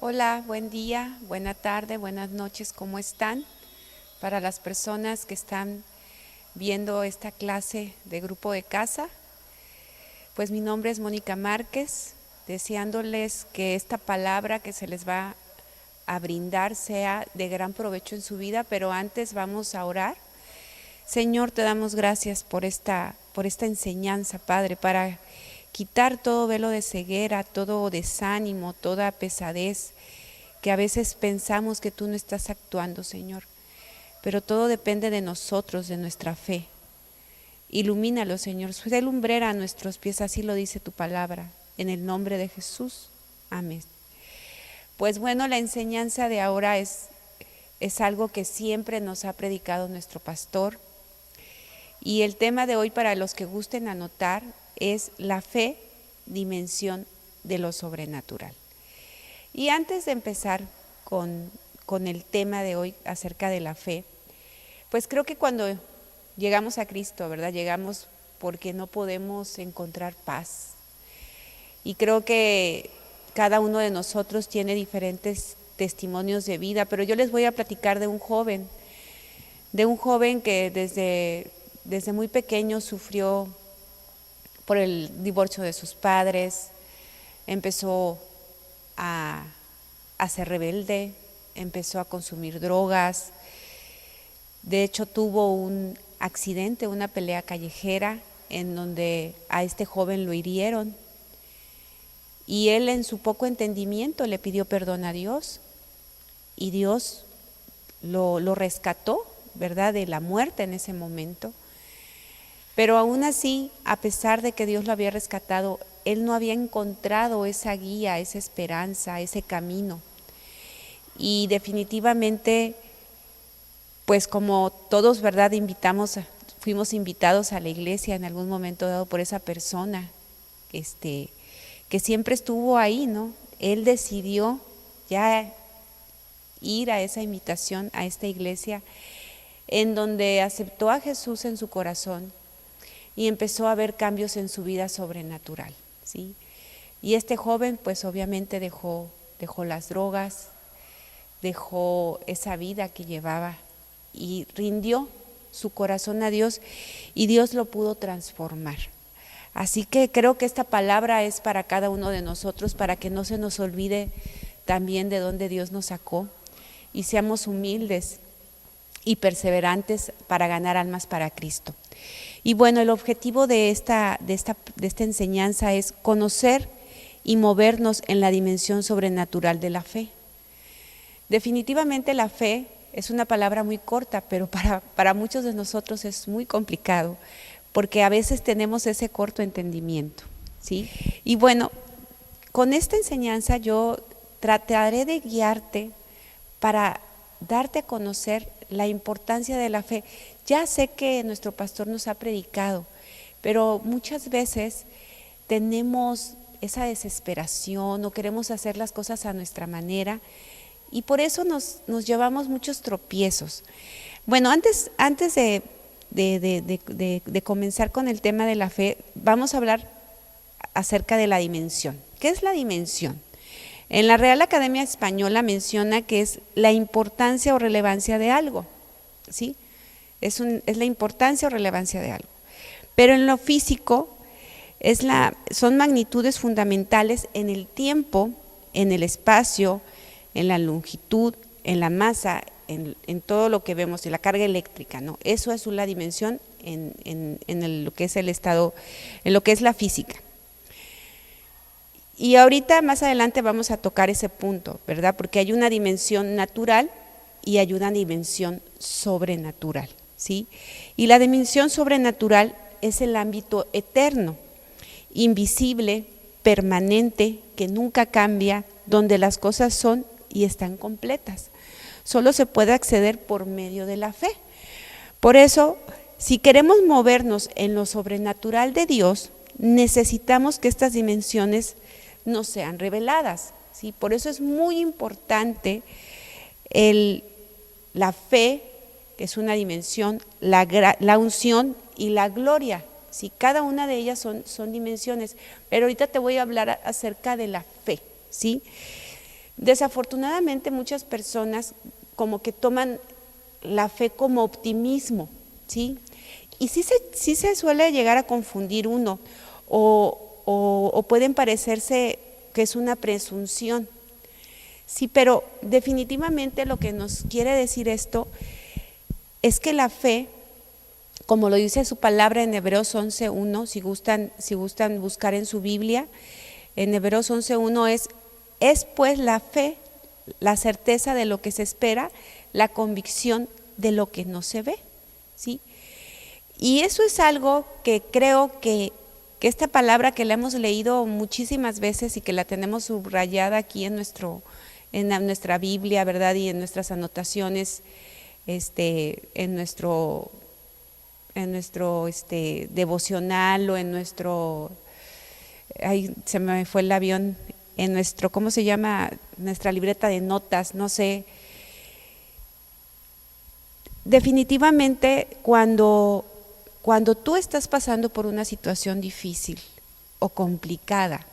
Hola, buen día, buena tarde, buenas noches, ¿cómo están? Para las personas que están viendo esta clase de grupo de casa, pues mi nombre es Mónica Márquez, deseándoles que esta palabra que se les va a brindar sea de gran provecho en su vida, pero antes vamos a orar. Señor, te damos gracias por esta enseñanza, Padre, para quitar todo velo de ceguera, todo desánimo, toda pesadez, que a veces pensamos que tú no estás actuando, Señor. Pero todo depende de nosotros, de nuestra fe. Ilumínalo, Señor. Sé lumbrera a nuestros pies, así lo dice tu palabra. En el nombre de Jesús. Amén. Pues bueno, la enseñanza de ahora es algo que siempre nos ha predicado nuestro pastor. Y el tema de hoy, para los que gusten anotar, es la fe, dimensión de lo sobrenatural. Y antes de empezar con el tema de hoy acerca de la fe, pues creo que cuando llegamos a Cristo, ¿verdad? Llegamos porque no podemos encontrar paz. Y creo que cada uno de nosotros tiene diferentes testimonios de vida, pero yo les voy a platicar de un joven que desde muy pequeño sufrió por el divorcio de sus padres, empezó a ser rebelde, empezó a consumir drogas. De hecho, tuvo un accidente, una pelea callejera en donde a este joven lo hirieron. Y él, en su poco entendimiento, le pidió perdón a Dios y Dios lo rescató, ¿verdad?, de la muerte en ese momento. Pero aún así, a pesar de que Dios lo había rescatado, él no había encontrado esa guía, esa esperanza, ese camino. Y definitivamente, pues como todos, ¿verdad?, fuimos invitados a la iglesia en algún momento dado por esa persona que siempre estuvo ahí, ¿no? Él decidió ya ir a esa invitación, a esta iglesia, en donde aceptó a Jesús en su corazón y empezó a ver cambios en su vida sobrenatural, ¿sí? Y este joven, pues obviamente dejó las drogas, dejó esa vida que llevaba y rindió su corazón a Dios, y Dios lo pudo transformar. Así que creo que esta palabra es para cada uno de nosotros, para que no se nos olvide también de dónde Dios nos sacó, y seamos humildes y perseverantes para ganar almas para Cristo. Y bueno, el objetivo de esta enseñanza es conocer y movernos en la dimensión sobrenatural de la fe. Definitivamente la fe es una palabra muy corta, pero para muchos de nosotros es muy complicado, porque a veces tenemos ese corto entendimiento, ¿sí? Y bueno, con esta enseñanza yo trataré de guiarte para darte a conocer la importancia de la fe. Ya sé que nuestro pastor nos ha predicado, pero muchas veces tenemos esa desesperación o queremos hacer las cosas a nuestra manera, y por eso nos llevamos muchos tropiezos. Bueno, antes de comenzar con el tema de la fe, vamos a hablar acerca de la dimensión. ¿Qué es la dimensión? En la Real Academia Española menciona que es la importancia o relevancia de algo, ¿sí? Es la importancia o relevancia de algo. Pero en lo físico son magnitudes fundamentales en el tiempo, en el espacio, en la longitud, en la masa, en todo lo que vemos, en la carga eléctrica, ¿no? Eso es la dimensión en lo que es el estado, en lo que es la física. Y ahorita más adelante vamos a tocar ese punto, ¿verdad? Porque hay una dimensión natural y hay una dimensión sobrenatural, ¿sí? Y la dimensión sobrenatural es el ámbito eterno, invisible, permanente, que nunca cambia, donde las cosas son y están completas. Solo se puede acceder por medio de la fe. Por eso, si queremos movernos en lo sobrenatural de Dios, necesitamos que estas dimensiones nos sean reveladas, ¿sí? Por eso es muy importante la fe, que es una dimensión, la unción y la gloria, ¿sí? Cada una de ellas son dimensiones, pero ahorita te voy a hablar acerca de la fe, ¿sí? Desafortunadamente muchas personas como que toman la fe como optimismo, ¿sí? Y sí se suele llegar a confundir uno, o pueden parecerse que es una presunción. Sí, pero definitivamente lo que nos quiere decir esto es que la fe, como lo dice su palabra en Hebreos 11:1, si gustan buscar en su Biblia, en Hebreos 11:1 es pues la fe, la certeza de lo que se espera, la convicción de lo que no se ve, ¿sí? Y eso es algo que creo que esta palabra que la hemos leído muchísimas veces y que la tenemos subrayada aquí en nuestra Biblia, ¿verdad? Y en nuestras anotaciones, en nuestro devocional, o en nuestro, ay, se me fue el avión, en nuestro, ¿cómo se llama? Nuestra libreta de notas, no sé. Definitivamente cuando tú estás pasando por una situación difícil o complicada,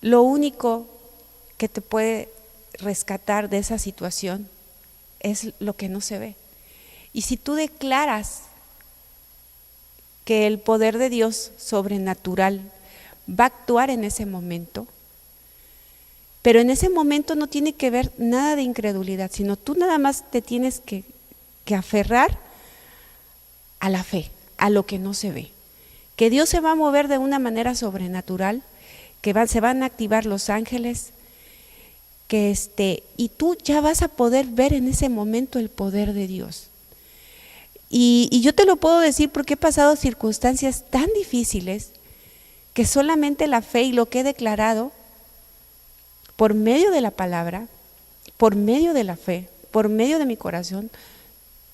lo único que te puede rescatar de esa situación es lo que no se ve. Y si tú declaras que el poder de Dios sobrenatural va a actuar en ese momento, pero en ese momento no tiene que ver nada de incredulidad, sino tú nada más te tienes que aferrar a la fe, a lo que no se ve. Que Dios se va a mover de una manera sobrenatural, que se van a activar los ángeles, y tú ya vas a poder ver en ese momento el poder de Dios. Y yo te lo puedo decir porque he pasado circunstancias tan difíciles que solamente la fe y lo que he declarado por medio de la palabra, por medio de la fe, por medio de mi corazón,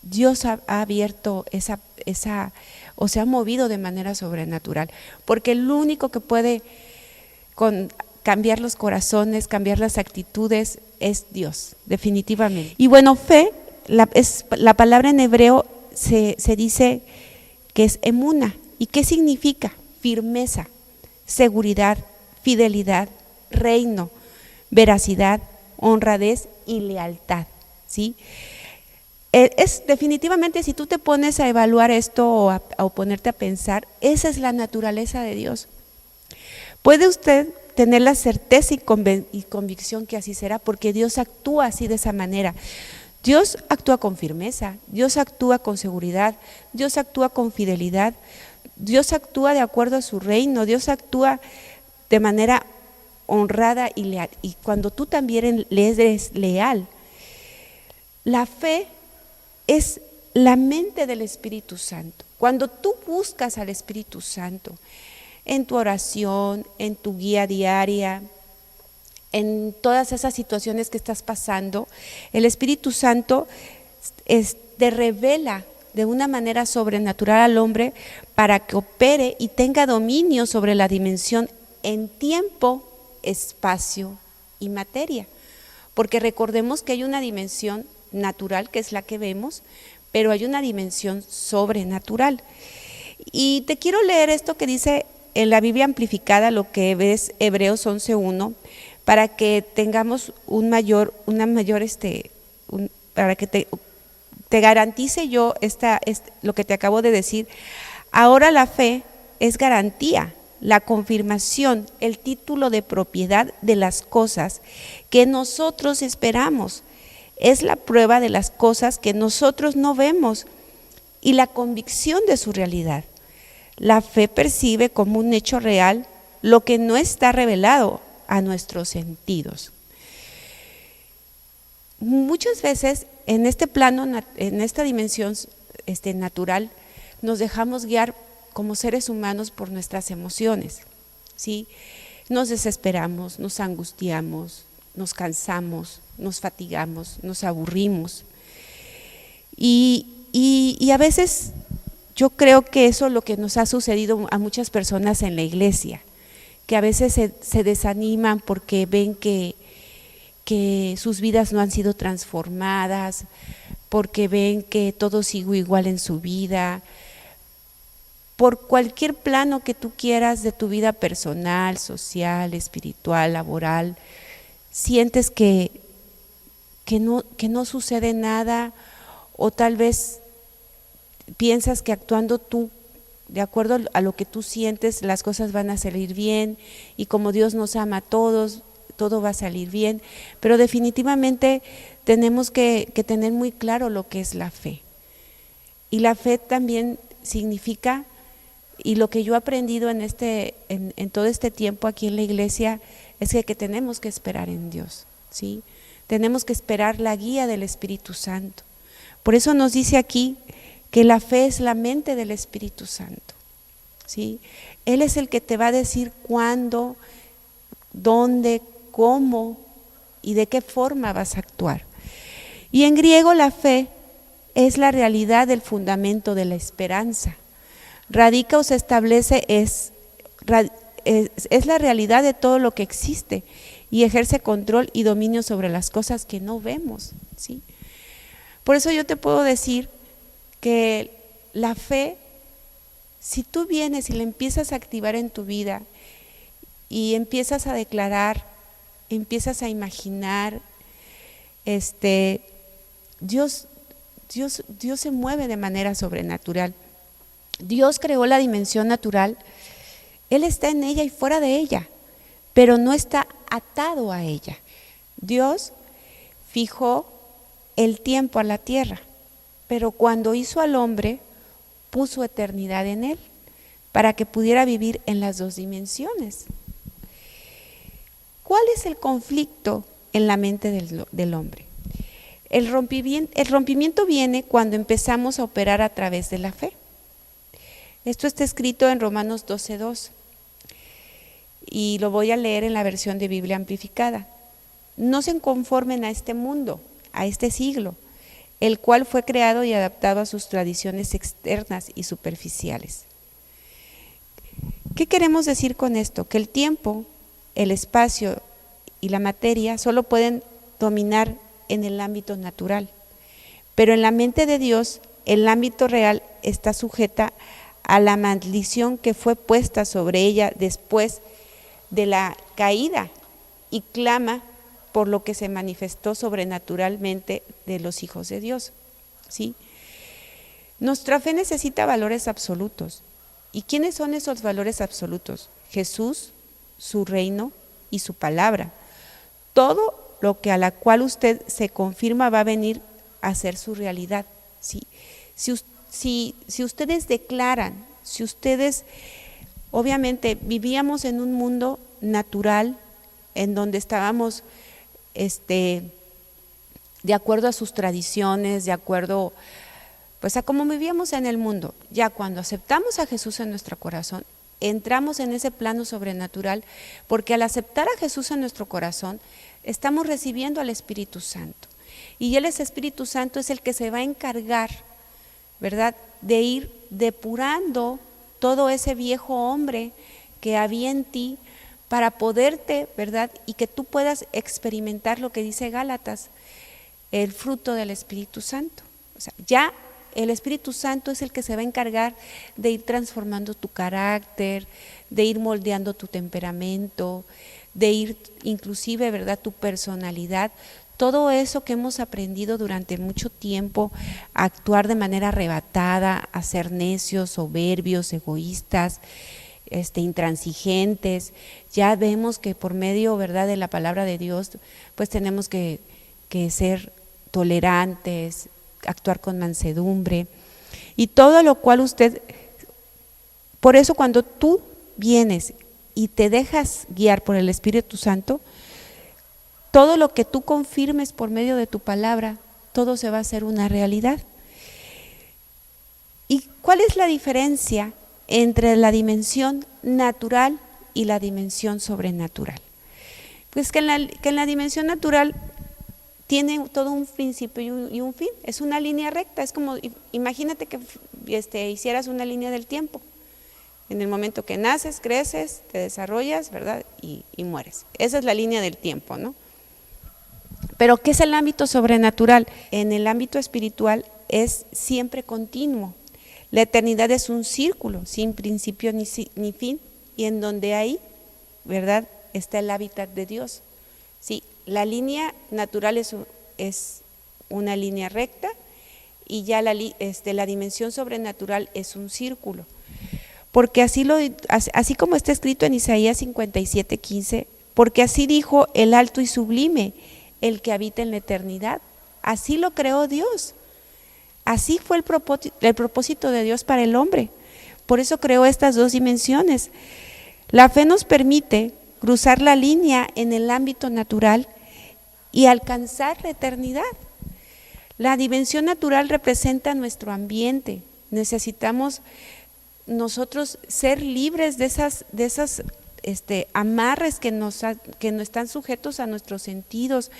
Dios ha abierto o se ha movido de manera sobrenatural, porque el único que puede cambiar los corazones, cambiar las actitudes es Dios, definitivamente. Y bueno, fe, la palabra en hebreo se dice que es emuna. ¿Y qué significa? Firmeza, seguridad, fidelidad, reino, veracidad, honradez y lealtad, ¿sí? Es definitivamente, si tú te pones a evaluar esto o ponerte a pensar, esa es la naturaleza de Dios. Puede usted tener la certeza y convicción que así será, porque Dios actúa así, de esa manera. Dios actúa con firmeza, Dios actúa con seguridad, Dios actúa con fidelidad, Dios actúa de acuerdo a su reino, Dios actúa de manera honrada y leal. Y cuando tú también le eres leal, la fe es la mente del Espíritu Santo. Cuando tú buscas al Espíritu Santo en tu oración, en tu guía diaria, en todas esas situaciones que estás pasando, el Espíritu Santo te revela de una manera sobrenatural al hombre para que opere y tenga dominio sobre la dimensión en tiempo, espacio y materia. Porque recordemos que hay una dimensión natural, que es la que vemos, pero hay una dimensión sobrenatural. Y te quiero leer esto que dice en la Biblia amplificada, lo que ves, Hebreos 11:1, para que tengamos para que te garantice yo lo que te acabo de decir. Ahora la fe es garantía, la confirmación, el título de propiedad de las cosas que nosotros esperamos. Es la prueba de las cosas que nosotros no vemos y la convicción de su realidad. La fe percibe como un hecho real lo que no está revelado a nuestros sentidos. Muchas veces en este plano, en esta dimensión natural, nos dejamos guiar como seres humanos por nuestras emociones, ¿sí? Nos desesperamos, nos angustiamos, nos cansamos, nos fatigamos, nos aburrimos. Y a veces yo creo que eso es lo que nos ha sucedido a muchas personas en la iglesia, que a veces se desaniman porque ven que sus vidas no han sido transformadas, porque ven que todo sigue igual en su vida, por cualquier plano que tú quieras de tu vida personal, social, espiritual, laboral. sientes que no sucede nada, o tal vez piensas que actuando tú de acuerdo a lo que tú sientes, las cosas van a salir bien, y como Dios nos ama a todos, todo va a salir bien. Pero definitivamente tenemos que tener muy claro lo que es la fe. Y la fe también significa, y lo que yo he aprendido en todo este tiempo aquí en la iglesia, es que tenemos que esperar en Dios, ¿sí? Tenemos que esperar la guía del Espíritu Santo. Por eso nos dice aquí que la fe es la mente del Espíritu Santo, ¿sí? Él es el que te va a decir cuándo, dónde, cómo y de qué forma vas a actuar. Y en griego la fe es la realidad del fundamento de la esperanza. Radica o se establece, es la realidad de todo lo que existe y ejerce control y dominio sobre las cosas que no vemos, ¿sí? Por eso yo te puedo decir que la fe, si tú vienes y la empiezas a activar en tu vida y empiezas a declarar, empiezas a imaginar, Dios se mueve de manera sobrenatural. Dios creó la dimensión natural, Él está en ella y fuera de ella, pero no está atado a ella. Dios fijó el tiempo a la tierra, pero cuando hizo al hombre, puso eternidad en él, para que pudiera vivir en las dos dimensiones. ¿Cuál es el conflicto en la mente del hombre? El rompimiento viene cuando empezamos a operar a través de la fe. Esto está escrito en Romanos 12:2 y lo voy a leer en la versión de Biblia amplificada. No se conformen a este mundo, a este siglo, el cual fue creado y adaptado a sus tradiciones externas y superficiales. ¿Qué queremos decir con esto? Que el tiempo, el espacio y la materia solo pueden dominar en el ámbito natural, pero en la mente de Dios el ámbito real está sujeta a la maldición que fue puesta sobre ella después de la caída, y clama por lo que se manifestó sobrenaturalmente de los hijos de Dios, ¿sí? Nuestra fe necesita valores absolutos. ¿Y quiénes son esos valores absolutos? Jesús, su reino y su palabra. Todo lo que a la cual usted se confirma va a venir a ser su realidad, ¿sí? Si ustedes declaran, si ustedes, obviamente vivíamos en un mundo natural en donde estábamos de acuerdo a sus tradiciones, de acuerdo pues a cómo vivíamos en el mundo. Ya cuando aceptamos a Jesús en nuestro corazón, entramos en ese plano sobrenatural, porque al aceptar a Jesús en nuestro corazón, estamos recibiendo al Espíritu Santo. Y Él, ese Espíritu Santo, es el que se va a encargar, ¿verdad?, de ir depurando todo ese viejo hombre que había en ti, para poderte, ¿verdad?, y que tú puedas experimentar lo que dice Gálatas, el fruto del Espíritu Santo. O sea, ya el Espíritu Santo es el que se va a encargar de ir transformando tu carácter, de ir moldeando tu temperamento, de ir inclusive, ¿verdad?, tu personalidad. Todo eso que hemos aprendido durante mucho tiempo, a actuar de manera arrebatada, a ser necios, soberbios, egoístas, intransigentes, ya vemos que por medio, ¿verdad?, de la palabra de Dios, pues tenemos que ser tolerantes, actuar con mansedumbre, y todo lo cual usted, por eso cuando tú vienes y te dejas guiar por el Espíritu Santo, todo lo que tú confirmes por medio de tu palabra, todo se va a hacer una realidad. ¿Y cuál es la diferencia entre la dimensión natural y la dimensión sobrenatural? Pues que en la dimensión natural tiene todo un principio y un fin, es una línea recta. Es como, imagínate que hicieras una línea del tiempo. En el momento que naces, creces, te desarrollas, ¿verdad?, y mueres. Esa es la línea del tiempo, ¿no? Pero ¿qué es el ámbito sobrenatural? En el ámbito espiritual es siempre continuo. La eternidad es un círculo sin principio ni fin, y en donde ahí, ¿verdad?, está el hábitat de Dios, ¿sí? la línea natural es una línea recta y ya la dimensión sobrenatural es un círculo. Porque así como está escrito en Isaías 57:15, porque así dijo el alto y sublime, el que habita en la eternidad. Así lo creó Dios. Así fue el propósito de Dios para el hombre. Por eso creó estas dos dimensiones. La fe nos permite cruzar la línea en el ámbito natural y alcanzar la eternidad. La dimensión natural representa nuestro ambiente. Necesitamos nosotros ser libres de esas amarres que no están sujetos a nuestros sentidos,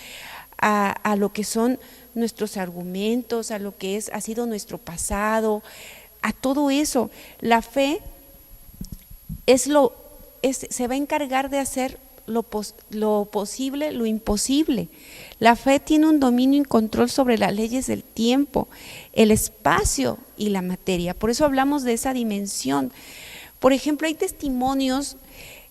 a lo que son nuestros argumentos, a lo que ha sido nuestro pasado, a todo eso. La fe se va a encargar de hacer lo posible, lo imposible. La fe tiene un dominio y control sobre las leyes del tiempo, el espacio y la materia. Por eso hablamos de esa dimensión. Por ejemplo, hay testimonios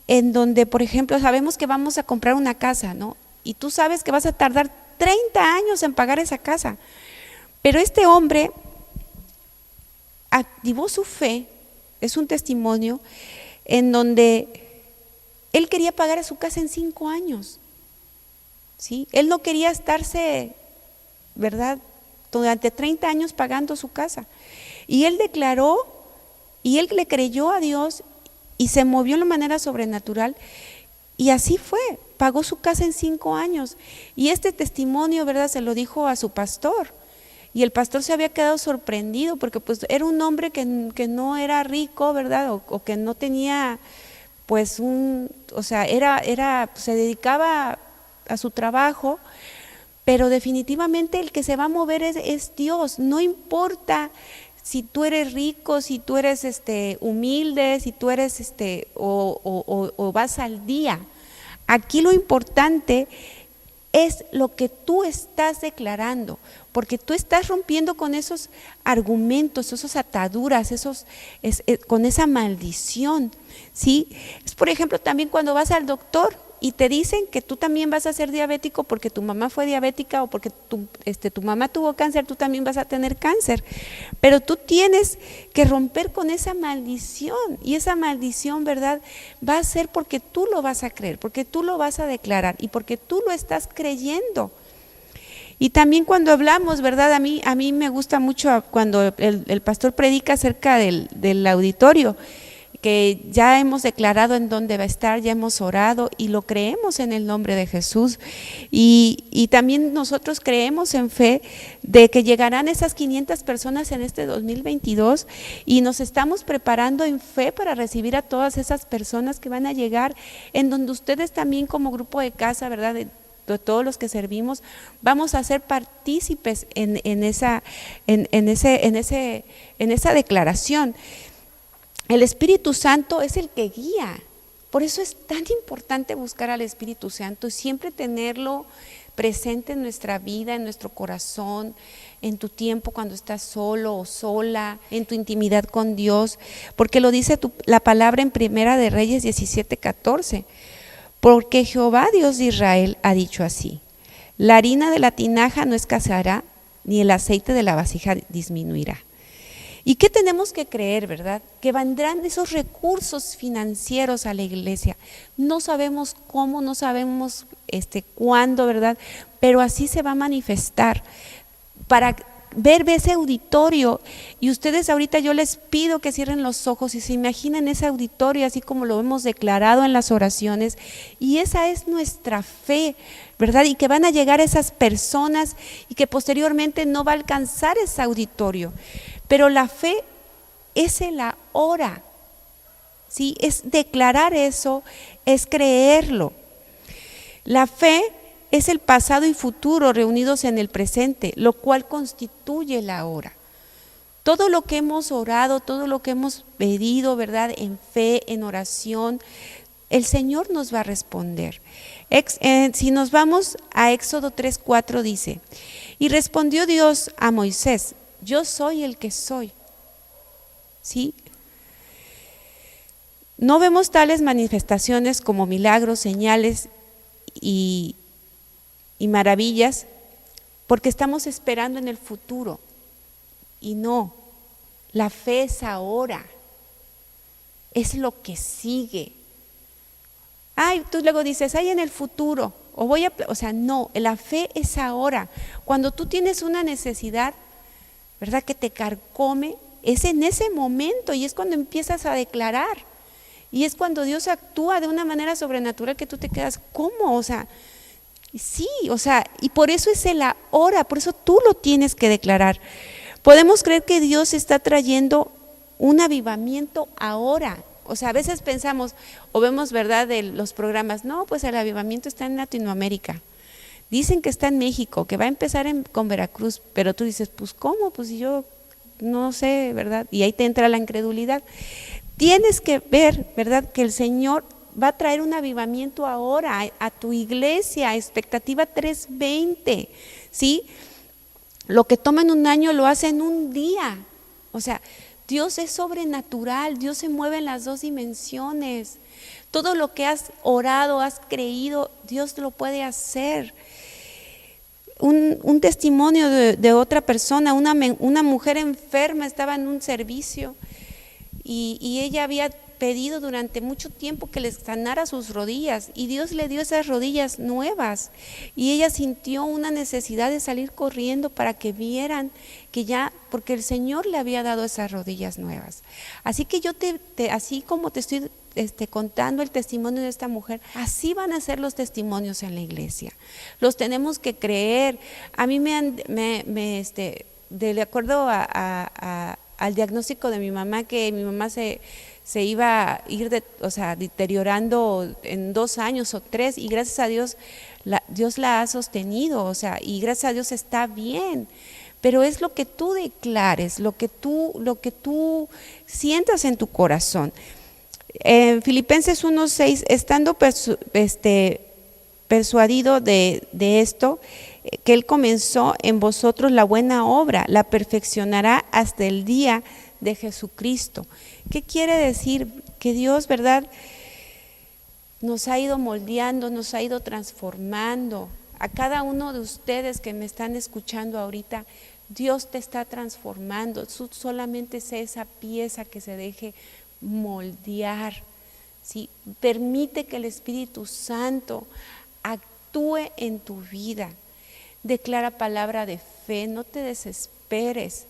en donde, por ejemplo, sabemos que vamos a comprar una casa, ¿no? Y tú sabes que vas a tardar 30 años en pagar esa casa. Pero este hombre activó su fe, es un testimonio en donde él quería pagar a su casa en 5 años, ¿sí? Él no quería estarse, ¿verdad?, durante 30 años pagando su casa. Y él declaró, y él le creyó a Dios y se movió de una manera sobrenatural. Y así fue, pagó su casa en 5 años. Y este testimonio, ¿verdad?, se lo dijo a su pastor. Y el pastor se había quedado sorprendido porque pues era un hombre que no era rico, ¿verdad?, o que no tenía pues se dedicaba a su trabajo, pero definitivamente el que se va a mover es Dios. No importa si tú eres rico, si tú eres humilde, si tú eres o vas al día. Aquí lo importante es lo que tú estás declarando, porque tú estás rompiendo con esos argumentos, esas ataduras, con esa maldición, ¿sí? Es, por ejemplo, también cuando vas al doctor y te dicen que tú también vas a ser diabético porque tu mamá fue diabética o porque tu mamá tuvo cáncer, tú también vas a tener cáncer. Pero tú tienes que romper con esa maldición, y esa maldición, ¿verdad?, va a ser porque tú lo vas a creer, porque tú lo vas a declarar y porque tú lo estás creyendo. Y también cuando hablamos, ¿verdad?, a mí me gusta mucho cuando el pastor predica acerca del auditorio, que ya hemos declarado en dónde va a estar, ya hemos orado y lo creemos en el nombre de Jesús. Y también nosotros creemos en fe de que llegarán esas 500 personas en este 2022 y nos estamos preparando en fe para recibir a todas esas personas que van a llegar, en donde ustedes también como grupo de casa, ¿verdad?, de todos los que servimos, vamos a ser partícipes en esa declaración. El Espíritu Santo es el que guía. Por eso es tan importante buscar al Espíritu Santo y siempre tenerlo presente en nuestra vida, en nuestro corazón, en tu tiempo cuando estás solo o sola, en tu intimidad con Dios, porque lo dice la palabra en Primera de Reyes 17:14. Porque Jehová Dios de Israel ha dicho así: la harina de la tinaja no escaseará, ni el aceite de la vasija disminuirá. ¿Y qué tenemos que creer, verdad? Que vendrán esos recursos financieros a la iglesia. No sabemos cómo, no sabemos cuándo, ¿verdad? Pero así se va a manifestar. Para ver ese auditorio, y ustedes ahorita yo les pido que cierren los ojos y se imaginen ese auditorio así como lo hemos declarado en las oraciones, y esa es nuestra fe, ¿verdad? Y que van a llegar esas personas y que posteriormente no va a alcanzar ese auditorio. Pero la fe es el ahora, ¿sí? Es declarar eso, es creerlo. La fe es el pasado y futuro reunidos en el presente, lo cual constituye el ahora. Todo lo que hemos orado, todo lo que hemos pedido, ¿verdad?, en fe, en oración, el Señor nos va a responder. Si nos vamos a Éxodo 3:4 dice: y respondió Dios a Moisés: yo soy el que soy. ¿Sí? No vemos tales manifestaciones como milagros, señales y y maravillas, porque estamos esperando en el futuro. Y no, la fe es ahora, es lo que sigue. Ay, tú luego dices, ay, en el futuro, o sea, no, la fe es ahora. Cuando tú tienes una necesidad, ¿verdad?, que te carcome, es en ese momento y es cuando empiezas a declarar. Y es cuando Dios actúa de una manera sobrenatural que tú te quedas, ¿cómo? O sea, sí, o sea, y por eso es el ahora, por eso tú lo tienes que declarar. Podemos creer que Dios está trayendo un avivamiento ahora. O sea, a veces pensamos o vemos, ¿verdad?, de los programas, no, pues el avivamiento está en Latinoamérica. Dicen que está en México, que va a empezar con Veracruz, pero tú dices, pues ¿cómo? Pues yo no sé, ¿verdad? Y ahí te entra la incredulidad. Tienes que ver, ¿verdad?, que el Señor va a traer un avivamiento ahora a tu iglesia, expectativa 320, ¿sí? Lo que toma en un año lo hace en un día. O sea, Dios es sobrenatural, Dios se mueve en las dos dimensiones. Todo lo que has orado, has creído, Dios lo puede hacer. Un testimonio de otra persona, una mujer enferma estaba en un servicio y ella había pedido durante mucho tiempo que les sanara sus rodillas y Dios le dio esas rodillas nuevas y ella sintió una necesidad de salir corriendo para que vieran que ya, porque el Señor le había dado esas rodillas nuevas. Así que yo así como te estoy contando el testimonio de esta mujer, así van a ser los testimonios en la iglesia. Los tenemos que creer. A mí de acuerdo al diagnóstico de mi mamá, que mi mamá se iba a ir deteriorando en 2 años o 3, y gracias a Dios, Dios la ha sostenido, o sea, y gracias a Dios está bien. Pero es lo que tú declares, lo que tú sientas en tu corazón. En Filipenses 1:6, estando persuadido de esto, que Él comenzó en vosotros la buena obra, la perfeccionará hasta el día de Jesucristo. ¿Qué quiere decir? Que Dios, ¿verdad?, nos ha ido moldeando, nos ha ido transformando. A cada uno de ustedes que me están escuchando ahorita, Dios te está transformando. Tú solamente sé esa pieza que se deje moldear, ¿sí? Permite que el Espíritu Santo actúe en tu vida. Declara palabra de fe, no te desesperes.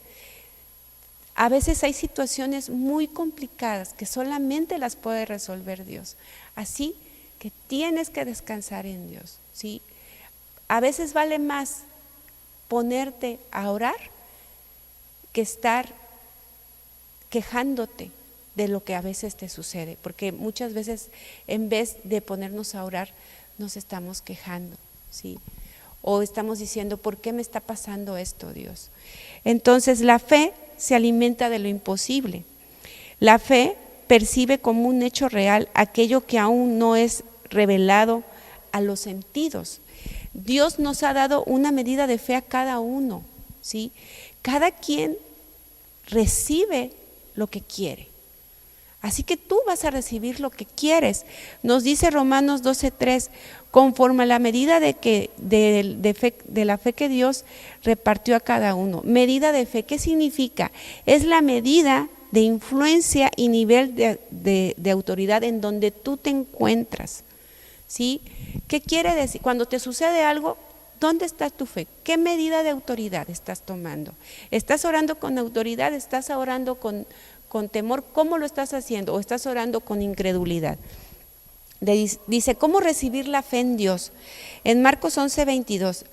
A veces hay situaciones muy complicadas que solamente las puede resolver Dios. Así que tienes que descansar en Dios, ¿sí? A veces vale más ponerte a orar que estar quejándote de lo que a veces te sucede, porque muchas veces en vez de ponernos a orar nos estamos quejando, ¿sí? O estamos diciendo, ¿por qué me está pasando esto, Dios? Entonces la fe se alimenta de lo imposible. La fe percibe como un hecho real aquello que aún no es revelado a los sentidos. Dios nos ha dado una medida de fe a cada uno, ¿sí? Cada quien recibe lo que quiere. Así que tú vas a recibir lo que quieres. Nos dice Romanos 12:3, conforme a la medida de la fe que Dios repartió a cada uno. Medida de fe, ¿qué significa? Es la medida de influencia y nivel de autoridad en donde tú te encuentras, ¿sí? ¿Qué quiere decir? Cuando te sucede algo, ¿dónde está tu fe? ¿Qué medida de autoridad estás tomando? ¿Estás orando con autoridad? ¿Estás orando con temor? ¿Cómo lo estás haciendo? ¿O estás orando con incredulidad? Dice, ¿cómo recibir la fe en Dios? En Marcos 11:22,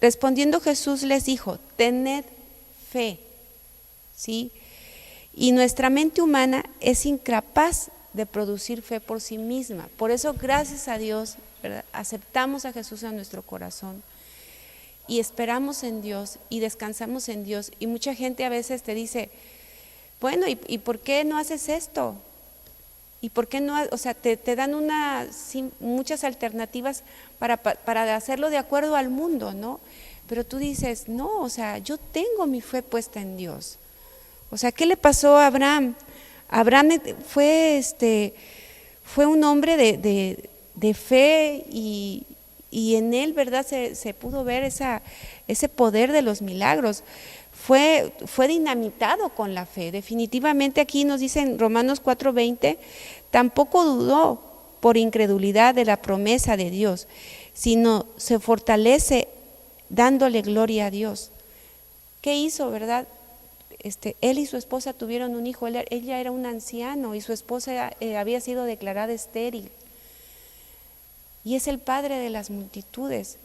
respondiendo Jesús les dijo, tened fe, ¿sí? Y nuestra mente humana es incapaz de producir fe por sí misma. Por eso, gracias a Dios, ¿verdad?, aceptamos a Jesús en nuestro corazón y esperamos en Dios y descansamos en Dios. Y mucha gente a veces te dice, bueno, ¿y por qué no haces esto? ¿Y por qué no? O sea, te dan muchas alternativas para hacerlo de acuerdo al mundo, ¿no? Pero tú dices, no, o sea, yo tengo mi fe puesta en Dios. O sea, ¿qué le pasó a Abraham? Abraham fue un hombre de fe y y en él, ¿verdad? Se pudo ver ese poder de los milagros. Fue dinamitado con la fe. Definitivamente aquí nos dice en Romanos 4:20, tampoco dudó por incredulidad de la promesa de Dios, sino se fortalece dándole gloria a Dios. ¿Qué hizo, verdad? Él y su esposa tuvieron un hijo. Ella era un anciano y su esposa había sido declarada estéril. Y es el padre de las multitudes.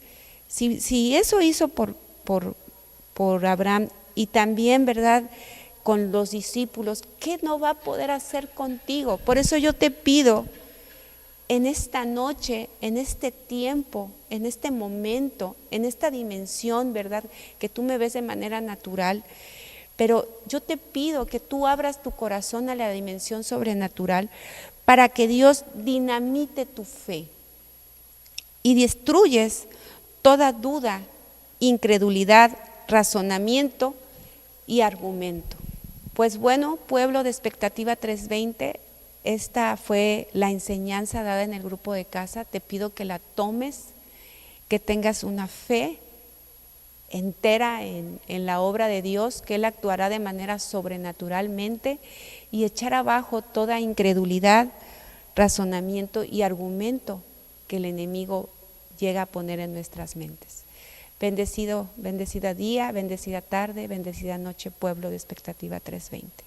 Si eso hizo por Abraham, y también, ¿verdad?, con los discípulos, ¿qué no va a poder hacer contigo? Por eso yo te pido en esta noche, en este tiempo, en este momento, en esta dimensión, ¿verdad?, que tú me ves de manera natural, pero yo te pido que tú abras tu corazón a la dimensión sobrenatural para que Dios dinamite tu fe y destruyes toda duda, incredulidad, razonamiento y argumento. Pues bueno, pueblo de Expectativa 320, esta fue la enseñanza dada en el grupo de casa. Te pido que la tomes, que tengas una fe entera en la obra de Dios, que Él actuará de manera sobrenaturalmente, y echar abajo toda incredulidad, razonamiento y argumento que el enemigo llega a poner en nuestras mentes. Bendecida día, bendecida tarde, bendecida noche, pueblo de Expectativa 320.